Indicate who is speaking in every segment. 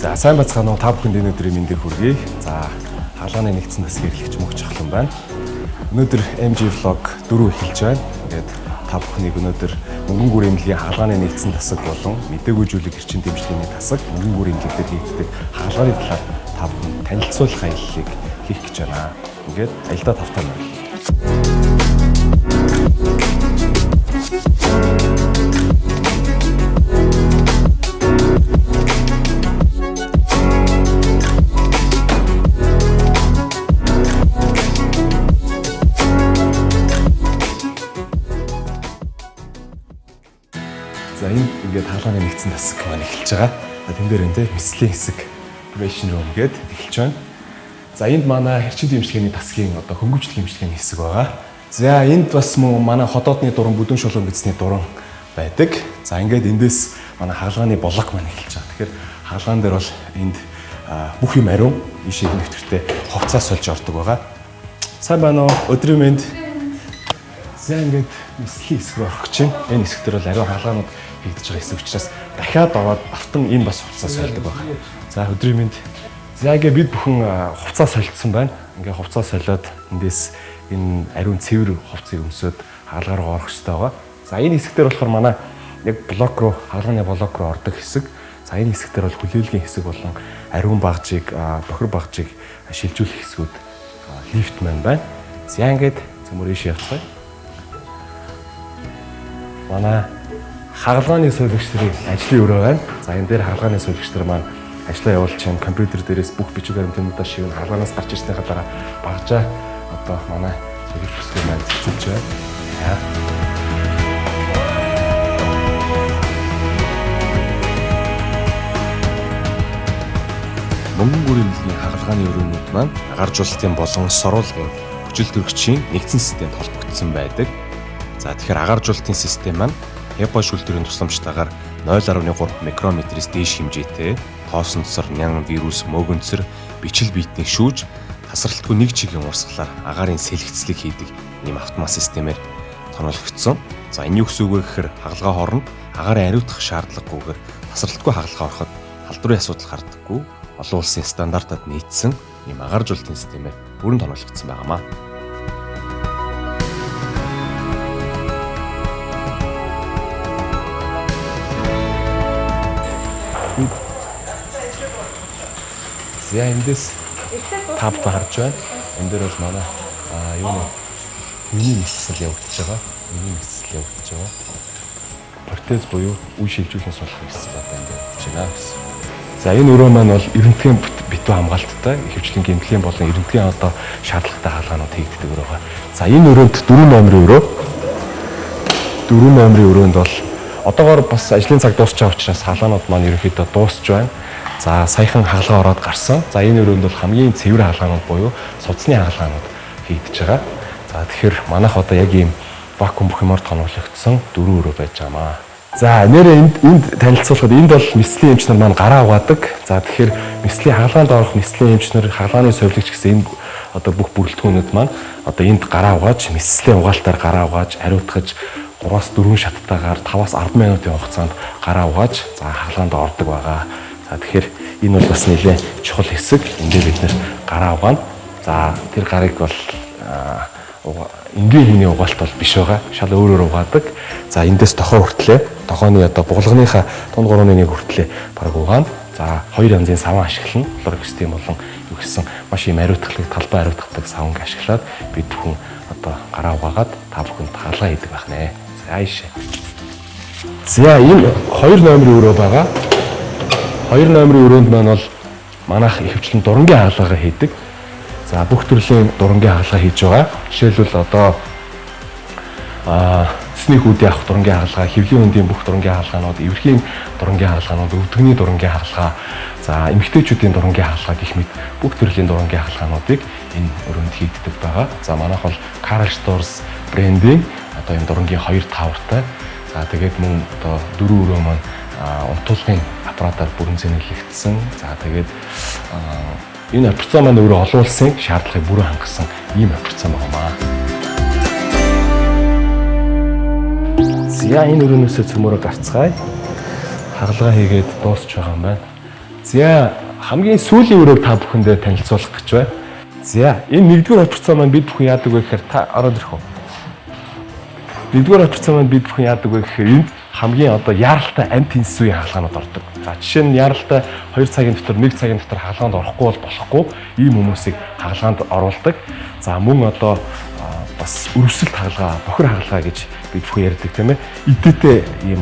Speaker 1: За сайн бацгаана уу, та бүхэнд өнөөдрийн мэндийг хүргэе. За хаалганы нэгдсэн засгийг эрхлэгч мөнх чахлан байна. Өнөөдөр MG vlog 4 эхэлж байна. Ингээд та бүхнийг өнөөдөр мөнгөн гүр эмнэлгийн хаалганы нэгдсэн засаг болон мэдээгүй зүйлийг эрчим дэмжлэгийн засаг мөнгөн гүр эмнэлгээр хийгддэг хаалганы талаар та бүхэн танилцуулах аяллыг хийх гэж байна. Ингээд аялдаа тавтай байна. За энэ ингээд хаалганы нэгдсэн засаг маань эхэлж байгаа. Тэн дээр энэ мэслийн хэсэг operation room гээд эхэлж байна. За энд манай эрчим дэмжлэгийн засгийн одоо хөнгөвчлөг хэмжлэгийн хэсэг байгаа. За энд бас манай ходоодны дуран бүдүүн шулуун гэсний дуран байдаг. За ингээд эндээс манай хаалганы блок маань эхэлж байгаа. Тэгэхээр хаалгаан дээр бол энд бүх юм ариун ишийг нэвтрэлтэй хувцас сольж ордог байгаа. Сайн байна уу? Өдрийн мэнд. За ингээд мэслийн хэсэг рүү орох гэж байна. Энэ хэсэг дээр бол ариун хаалгаанууд хийгдэж байгаа хэсэг учраас дахиад аваад автан энэ бас хувцас сольдог байна. За өдрийн мэнд. За ингээд бид бүхэн хувцас солилцсон байна. Ингээд хувцас солиод эндээс энэ ариун цэвэр хувцсыг өмсөд хаалгаа руу орох хэрэгтэй байгаа. За энэ хэсэг дээр болохоор манай яг блок руу хаалганы блок руу ордог хэсэг. За энэ хэсэг дээр бол хүлээлгийн хэсэг болон ариун багжийг бохир багжийг шилжүүлэх хэсгүүд лифт маань байна. За ингээд цөмөр ийш явцгаая. Манай хаалганы сувилагч нарын ажлын өрөө байна. За энэ дээр хаалганы сувилагч нар маань ажлаа явуулж чинь компьютер дээрээс бүх бичиг баримтуудаа шивэн хаалганаас гарч ирснийхаа дараа багжаа одоо манай сувилагч бүсгүй маань зэвчүүлж байна. Мөнгөн гүр эмнэлгийн хаалганы өрөөнүүд маань агаarжуулалтын болон сорулгын хүчил төрөгчийн нэгдсэн системд холбогдсон байдаг. За тэгэхээр агаarжуулалтын систем маань HEPA шүүлтүрийн тусламжтайгаар 0.3 микрометрээс дээш хэмжээтэй тоосонцор, нян, вирус, мөөгөнцөр, бичил биетнийг шүүж тасралтгүй нэг чигийн урсгалаар агаарын сэлгэцлийг хийдэг ийм автомат системээр тоноологдсон. За энэ юу гэсэн үг вэ гэхээр хагалгаа хооронд агаарыг ариутгах шаардлагагүйгээр тасралтгүй хагалгаа ороход халдварын асуудал гардаггүй олон улсын стандартад нийцсэн ийм агаarжуулалтын системээр бүрэн тоноологдсон байнамаа. За эндээс тав гарч байна. Энд дээр бол манай юу нэ миний мэдсэл явагдаж байгаа. Миний мэдсэл явагдаж байгаа. Протез буюу үе шилжүүлэн сулах гэсэн одоо энд явагдаж байна гэсэн. За энэ өрөө маань бол эрдэнэтгийн битүү хамгаалттай ихэвчлэн гэмтлийн болон эрдэнэтгийн одоо шаардлагатай хаалгаанууд хийгддэг өрөө байгаа. За энэ өрөөнд 4 номерын өрөө. 4 номерын өрөөнд бол одоогоор бас ажлын цаг дуусч байгаа учраас хаалгаанууд маань ерөнхийдөө дуусч байна. За саяхан хаалгаа ороод гарсан. За энэ өрөөнд бол хамгийн цэвэр хаалгаанууд буюу судасны хаалгаанууд хийгдэж байгаа. За тэгэхээр манайх одоо яг ийм вакуум бүх юмор тоноологдсон 4 өрөө байж байгаамаа. За нэрээ энд танилцуулахад энд бол мэслийн эмч нар маань гараа угаадаг. За тэгэхээр мэслийн хаалгаанд орох мэслийн эмч нар хаалгааны сувилагч гэсэн энэ одоо бүх бүрэлдэхүүнүүд маань одоо энд гараа угааж мэслийн угаалтаар гараа угааж ариутгаж 3-4 шаттайгаар 5-10 минутын хугацаанд гараа угааж за хаалгаанд ордог байгаа. За тэгэхээр энэ бол бас нэлээд чухал хэсэг. Эндээ бид нэр гараа угаана. За тэр гарыг бол энгийн хүний угаалт бол биш байгаа. Шал өөрөөр угаадаг. За эндээс тохоо хүртлээ. Тохооны одоо булганыхаа дунд 3-1 хүртлээ баг угаана. За хоёр янзын саван ашиглана. Флорекс систем болон юу гэсэн маш ийм ариутгалыг талбай ариутгадаг саванг ашиглаад бид бүхэн одоо гараа угаагаад та бүхэнд хаалгаа хийдэг байх нэ. За ийшээ. За энэ 2 номерын өрөө байгаа. 2 номерын өрөөнд маань бол манайх ихэвчлэн дурангийн хаалгаа хийдэг. За бүх төрлийн дурангийн хаалгаа хийж байгаа. Жишээлбэл одоо цэсний хүүдийн авах дурангийн хаалгаа, хэвлийн үндийн бүх дурангийн хаалгаанууд, эвэрхийн дурангийн хаалгаанууд, өвдөгний дурангийн хаалгаа, за эмэгтэйчүүдийн дурангийн хаалгаа гэх мэт бүх төрлийн дурангийн хаалгаануудыг энэ өрөөнд хийгддэг байгаа. За манайх бол Karl Storz брендийн одоо энэ дурангийн 2 тавартай. За тэгээд мөн одоо 4 өрөө маань унтуулгын аппаратаар бүрэн зэнэлэгдсэн. За тэгээд энэ операци маань өөрөө олон улсын шаардлагыг бүрэн хангасан ийм операци байнамаа. За энэ өрөөнөөсөө цөмөрө гарцгаая. Хагалгаа хийгээд дуусч байгаа юм байна. За хамгийн сүүлийн өрөөг та бүхэндээ танилцуулах гэж байна. За энэ 1-р операц маань бид бүхэн яадаг вэ гэхээр та ороод ирэх үү? 1-р операц маань бид бүхэн яадаг вэ гэхээр энд хамгийн одоо яаралтай амт хинс үеийн хаалгаанууд ордог. За жишээ нь яаралтай 2 цагийн дотор 1 цагийн дотор хаалгаанд орохгүй бол болохгүй ийм хүмүүсийг хаалгаанд оруулдаг. За мөн одоо бас өрөвсөлт хаалгаа, бохир хаалгаа гэж бид бүхэн ярьдаг тийм ээ. Идэвхтэй ийм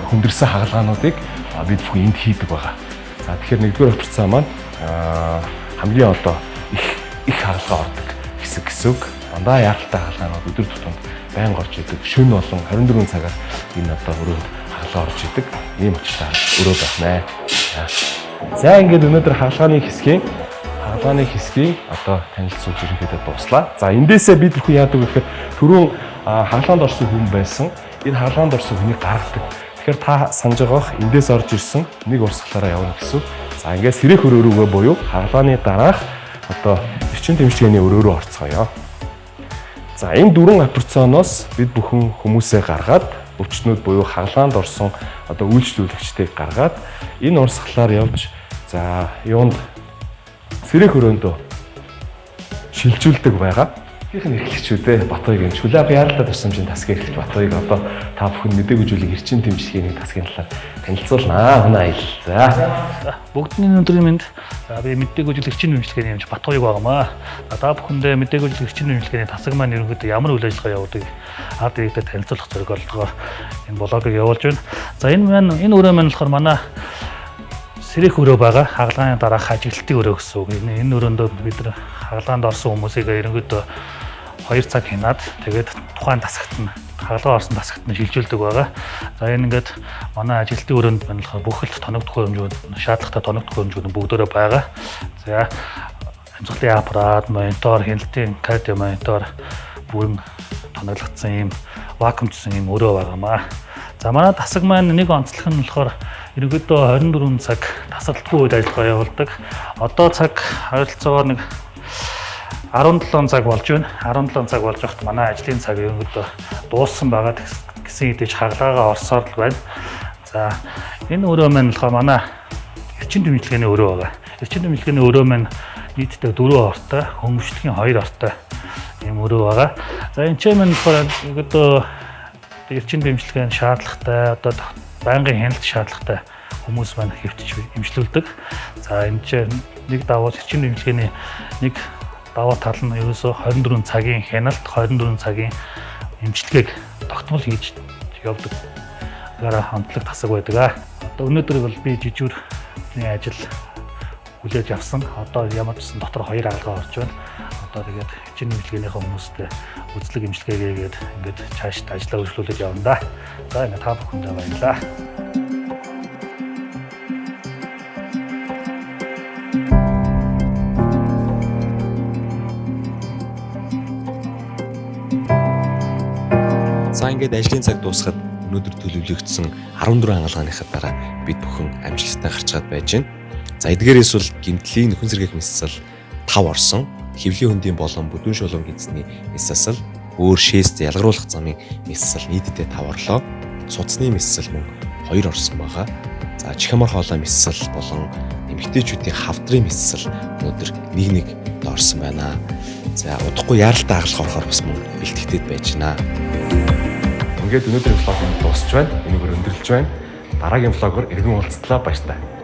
Speaker 1: хүндэрсэн хаалгаануудыг бид бүхэн энд хийдэг байгаа. За тэгэхээр 1-р операц маань хамгийн одоо их хаалгаа ордог хэсэг гэсэн үг. Дандаа яаралтай хаалгаанууд өдөр тутамд байнга орж идэг. Шөнө болон 24 цагаар энэ одоо өрөөнд хаалгаа орж идэг. Ийм учиртай өрөө байна. За ингээд өнөөдөр хаалгааны хэсгийн одоо танилцуулж ерөнхийдөө дуслаа. За эндээсээ бид бүхэн яадаг вэ гэхээр түрүүн хаалгаанд орсон хүн байсан. Энэ хаалгаанд орсон хүнийг гаргадаг. Тэгэхээр та санаж байгаах эндээс орж ирсэн нэг урсгалаараа явна гэсэн. За ингээд сэрэх өрөө рүүгээ буюу хаалгааны дараах одоо эрчим тэмчилгээний өрөө рүү орцгоё. За энэ 4 операционоос бид бүхэн хүмүүсээ гаргаад өвчтнүүд буюу хаалгаанд орсон одоо үйлчлүүлэгчдийг гаргаад энэ урсгалаар явж за юунд сэрэх өрөөндөө шилжүүлдэг байгаа. Ихэнх эрхлэгчүүдээ Батбаягийн чулааг яаралтай тусламжийн тасгийн эрхлэгч Батбаяг одоо та бүхэн мэдээгүй зүйлийг эрчим тэмчилгээний тасгийн талаар танилцуулнаа. Хүн аял. За
Speaker 2: бүгдний өнөөдрийн мэнд би мэдээгүй зүйл эрчим тэмчилгээний юмч Батбаяг байгаамаа. Та бүхэндээ мэдээгүй зүйл эрчим тэмчилгээний тасаг маань ерөнхийдөө ямар үйл ажиллагаа явуулдаг ард иргэдэд танилцуулах зориг олгоор энэ блогийг явуулж байна. За энэ өрөө маань болохоор манай сэрэх өрөө байгаа. Хаалгааны дараах ажиглалтын өрөө гэсэн үг. Энэ өрөөндөө бид нар хаалгаанд орсон хүмүүсийг ерөнхийдөө 2 цаг хянаад тэгээд тухайн тасагт нь хаалгаа орсон тасагт нь шилжүүлдэг байгаа. За энэ ингээд манай ажиглалтын өрөөнд маань болохоор бүх л тоногдох хэмжүүд, шаардлагатай тоногдох хэмжүүд бүгдөө байгаа. За амьсгалын аппарат, монитор, хяналтын кардио монитор бүрэн тоноглогдсон ийм вакуумчсан ийм өрөө байгаамаа. За манай тасаг маань нэг онцлог нь болохоор ерөнхийдөө 24 цаг тасралтгүй үед ажиллагаа явуулдаг. Одоо цаг ойролцоогоор нэг 17 цаг болж байна. 17 цаг болж байхад манай ажлын цаг ерөнхийдөө дууссан байгаа гэсэн хэдиж хаалгаагаа орсоор л байна. За энэ өрөө маань болохоор манай эрчим тэмчилгээний өрөө байгаа. Эрчим тэмчилгээний өрөө маань нийтдээ 4 ортой, хөмөчлөгийн 2 ортой ийм өрөө байгаа. За энэ ч маань болохоор ерөнхийдөө эрчим тэмчилгээний шаардлагатай одоо байнгын хяналт шаардлагатай хүмүүс маань хэвтэж эмчлүүлдэг. За энэ чинь нэг давуу эрчим тэмчилгээний нэг давуу тал нь ерөөсөө 24 цагийн хяналт, 24 цагийн эмчилгээг тогтмол хийж явдаг. Гараа хамтлаг тасаг байдаг. Одоо өнөөдөр бол би жижигүрний ажил хүлээж авсан. Одоо ямар ч гэсэн дотор 2 хаалгаа орж байна. Одоо тэгээд эрчим тэмчилгээнийхээ хүмүүстэй үзлэг эмчилгээгээд ингээд цаашд ажиллаа үргэлжлүүлж явна да. За энэ та бүхэндээ баярлалаа.
Speaker 3: За ингээд ажлын цаг дуусахад өнөөдөр төлөвлөгдсөн 14 хангалгааныхаа дараа бид бүхэн амжилттай гарчгаад байж байна. За эдгээрээс бол гэмтлийн нөхөн сэргээх мэссэл 5 орсон, хэвлийн хөндийн болон бүдүүн шулуун гидсний мэссэл, өөр шээст ялгаруулах замын мэссэл нийтдээ 5 орлоо. Судасны мэссэл мөн 2 орсон байгаа. За чихмар хоолой мэссэл болон эмэгтэйчүүдийн хавдрын мэссэл өнөөдөр нэг орсон байна. За удахгүй яаралтай хагалах орохоор бас мөн бэлтгэдэг байж байна.
Speaker 1: Ингээд өнөөдрийн влог нь дуусч байна. Энийг өндөрлж байна. Дараагийн влогоор иргэн уулзтлаа баяр таа.